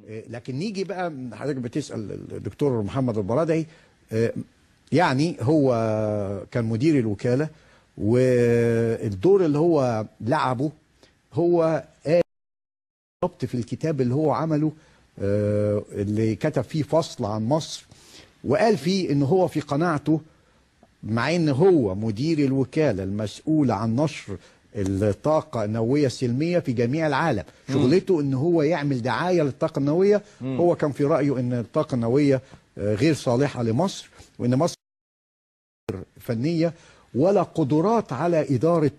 لكن نيجي بقى، حضرتك بتسأل الدكتور محمد البرادعي، يعني هو كان مدير الوكالة، والدور اللي هو لعبه هو بالضبط في الكتاب اللي هو عمله، اللي كتب فيه فصل عن مصر، وقال فيه ان هو في قناعته، مع ان هو مدير الوكالة المسؤولة عن نشر الطاقة النووية السلمية في جميع العالم، شغلته ان هو يعمل دعاية للطاقة النووية. هو كان في رأيه ان الطاقة النووية غير صالحة لمصر، وان مصر فنية ولا قدرات على إدارة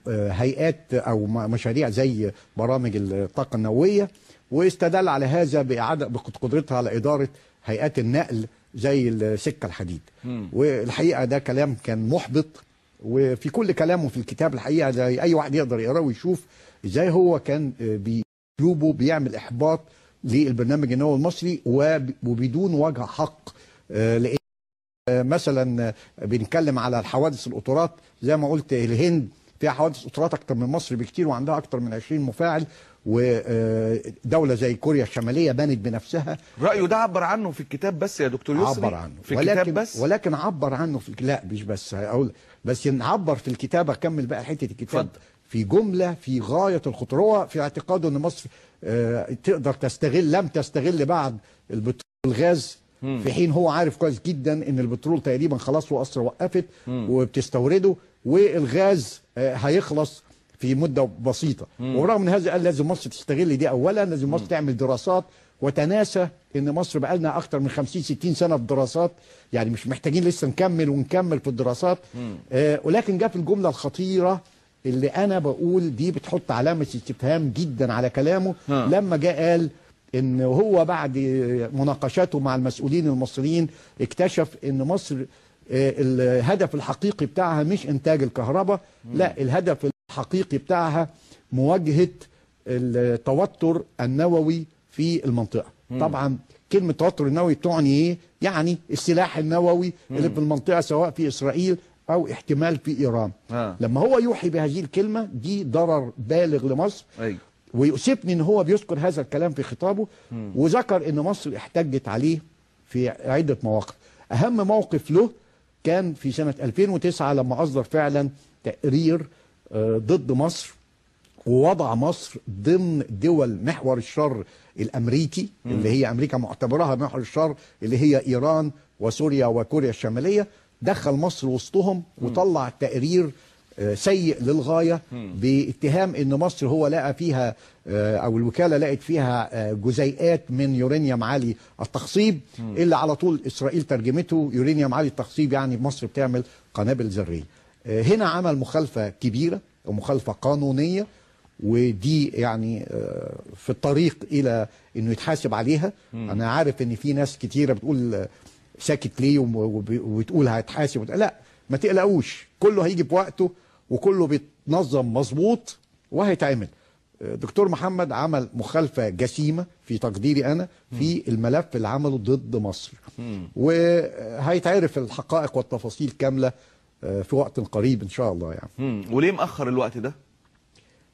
هيئات أو مشاريع زي برامج الطاقة النووية، واستدل على هذا بقدرتها على إدارة هيئات النقل زي السكة الحديد. والحقيقة ده كلام كان محبط، وفي كل كلامه في الكتاب الحقيقة زي أي واحد يقدر يقراه ويشوف إزاي هو كان بأسلوبه بيعمل إحباط للبرنامج النووي المصري وبدون وجه حق. لأن مثلا بنتكلم على الحوادث القطارات، زي ما قلت الهند فيها حوادث قطارات اكتر من مصر بكتير، وعندها اكتر من 20 مفاعل، ودولة زي كوريا الشمالية بنت بنفسها. رأيه ده عبر عنه في الكتاب بس يا دكتور يسري؟ عبر عنه في الكتاب بس، ولكن عبر عنه في لا مش بس هقول، بس عبر في الكتاب. اكمل بقى حتة الكتاب في جملة في غاية الخطورة. هو في اعتقاده ان مصر تقدر تستغل، لم تستغل بعد البترول والغاز، في حين هو عارف كويس جدا ان البترول تقريبا خلاص مصر وقفت وبتستورده، والغاز هيخلص في مده بسيطه. ورغم من هذا قال لازم مصر تستغل دي اولا، لازم مصر تعمل دراسات، وتناسى ان مصر بقى لنا اكتر من 50 60 سنه في دراسات، يعني مش محتاجين لسه نكمل في الدراسات. ولكن جاء في الجمله الخطيره اللي انا بقول دي بتحط علامه استفهام جدا على كلامه، لما جاء قال ان هو بعد مناقشاته مع المسؤولين المصريين اكتشف ان مصر الهدف الحقيقي بتاعها مش انتاج الكهرباء، لا، الهدف الحقيقي بتاعها مواجهة التوتر النووي في المنطقة. طبعا كلمة التوتر النووي تعني ايه؟ يعني السلاح النووي اللي في المنطقة، سواء في اسرائيل او احتمال في ايران. لما هو يوحي بهذه الكلمة دي ضرر بالغ لمصر. ويؤسفني ان هو بيذكر هذا الكلام في خطابه، وذكر ان مصر احتجت عليه في عدة مواقف. اهم موقف له كان في سنة 2009 لما اصدر فعلا تقرير ضد مصر، ووضع مصر ضمن دول محور الشر الامريكي، اللي هي امريكا معتبرها محور الشر، اللي هي ايران وسوريا وكوريا الشمالية. دخل مصر وسطهم وطلع تقرير سيء للغاية باتهام ان مصر هو لقى فيها او الوكالة لقت فيها جزيئات من يورانيوم عالي التخصيب، اللي على طول اسرائيل ترجمته يورانيوم عالي التخصيب يعني مصر بتعمل قنابل ذرية. هنا عمل مخالفة كبيرة ومخالفة قانونية، ودي يعني في الطريق الى انه يتحاسب عليها. انا عارف ان في ناس كتيرة بتقول ساكت ليه وبتقول هيتحاسب، لا، ما تقلقوش، كله هيجي بوقته وكله بيتنظم مظبوط وهيتعمل. دكتور محمد عمل مخالفة جسيمة في تقديري أنا في الملف اللي عمله ضد مصر، وهيتعرف الحقائق والتفاصيل كاملة في وقت قريب إن شاء الله يعني. وليه مأخر الوقت ده؟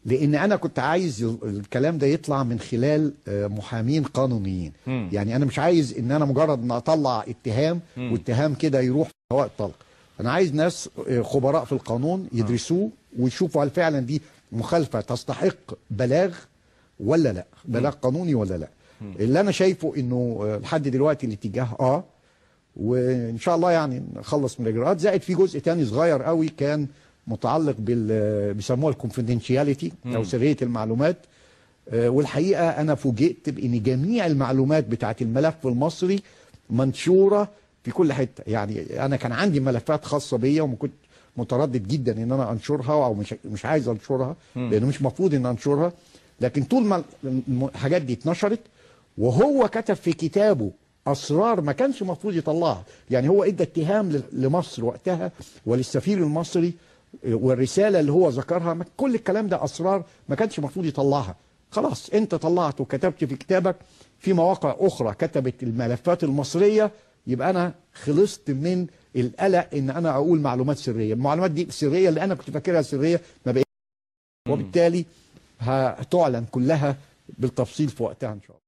لأن أنا كنت عايز الكلام ده يطلع من خلال محامين قانونيين. يعني أنا مش عايز إن أنا مجرد أن أطلع اتهام واتهام كده يروح في هواء الطلق. أنا عايز ناس خبراء في القانون يدرسوه ويشوفوا هل فعلا دي مخالفة تستحق بلاغ ولا لا، بلاغ قانوني ولا لا. اللي أنا شايفه إنه لحد دلوقتي الاتجاه وإن شاء الله يعني نخلص من الإجراءات. زائد في جزء تاني صغير قوي كان متعلق بيسموها الكونفيدنشياليتي أو سرية المعلومات. والحقيقة أنا فوجئت بأن جميع المعلومات بتاعت الملف المصري منشورة في كل حتة. يعني أنا كان عندي ملفات خاصة بيا وكنت متردد جدا ان انا انشرها، او مش عايز انشرها لانه مش مفروض ان انشرها، لكن طول ما الحاجات دي اتنشرت وهو كتب في كتابه اسرار ما كانش مفروض يطلعها. يعني هو ادى اتهام لمصر وقتها وللسفير المصري، والرساله اللي هو ذكرها كل الكلام ده اسرار ما كانش مفروض يطلعها. خلاص انت طلعت وكتبت في كتابك، في مواقع اخرى كتبت الملفات المصريه، يبقى انا خلصت من القلق ان انا اقول معلومات سريه. المعلومات دي سريه اللي انا كنت فاكرها سريه ما بقتش، وبالتالي هتعلن كلها بالتفصيل في وقتها ان شاء الله.